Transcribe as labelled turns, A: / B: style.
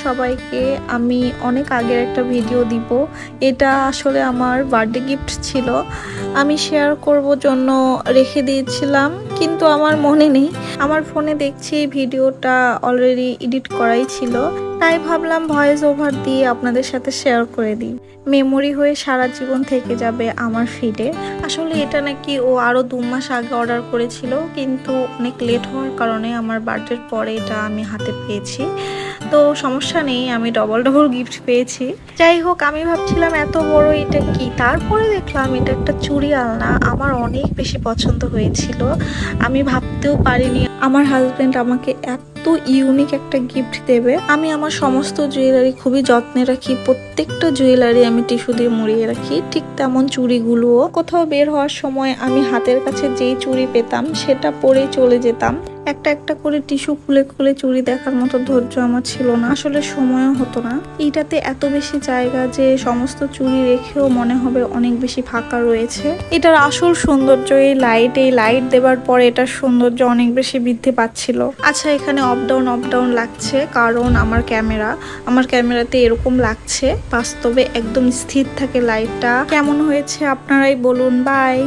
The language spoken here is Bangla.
A: সবাইকে। আমি অনেক আগের একটা ভিডিও দিব। এটা আসলে আমার বার্থডে গিফট ছিল, আমি শেয়ার করব জন্য রেখে দিয়েছিলাম, কিন্তু আমার মনে নেই। আমার ফোনে দেখছি ভিডিওটা অলরেডি এডিট করাই ছিল, তাই ভাবলাম ভয়েস ওভার দিয়ে আপনাদের সাথে শেয়ার করে দিই। মেমোরি হয়ে সারা জীবন থেকে যাবে আমার ফিডে। আসলে এটা নাকি ও আরও 2 মাস আগে অর্ডার করেছিল, কিন্তু অনেক লেট হওয়ার কারণে আমার বার্থডের পরে এটা আমি হাতে পেয়েছি। তো সমস্যা নেই, আমি ডবল গিফট পেয়েছি। যাই হোক, আমি ভাবছিলাম এত বড় এটা কি, তারপরে দেখলাম এটা একটা চুড়ি আলনা। আমার অনেক বেশি পছন্দ হয়েছিল, আমি ভাবতেও পারিনি আমার হাজবেন্ড আমাকে এত ইউনিক একটা গিফট দেবে। আমি আমার সমস্ত জুয়েলারি খুবই যত্নে রাখি, প্রত্যেকটা জুয়েলারি আমি টিস্যু দিয়ে মুড়িয়ে রাখি, ঠিক তেমন চুড়িগুলোও। কোথাও বের হওয়ার সময় আমি হাতের কাছে যেই চুড়ি পেতাম সেটা পরেই চলে যেতাম। একটা একটা করে টিস্যু খুলে খুলে চুড়ি দেখার মতো ধৈর্য আমার ছিল না, আসলে সময়ও হতো না। এইটাতে এত বেশি জায়গা যে সমস্ত চুড়ি রেখেও মনে হবে অনেক বেশি ফাঁকা রয়েছে। এটার আসল সৌন্দর্য এই লাইট দেবার পরে এটার সৌন্দর্য অনেক বেশি বৃদ্ধি পাচ্ছিল। আচ্ছা, এখানে অফ ডাউন লাগছে কারণ আমার ক্যামেরাতে এরকম লাগছে, বাস্তবে একদম স্থির থাকে লাইটটা। কেমন হয়েছে আপনারাই বলুন। বাই।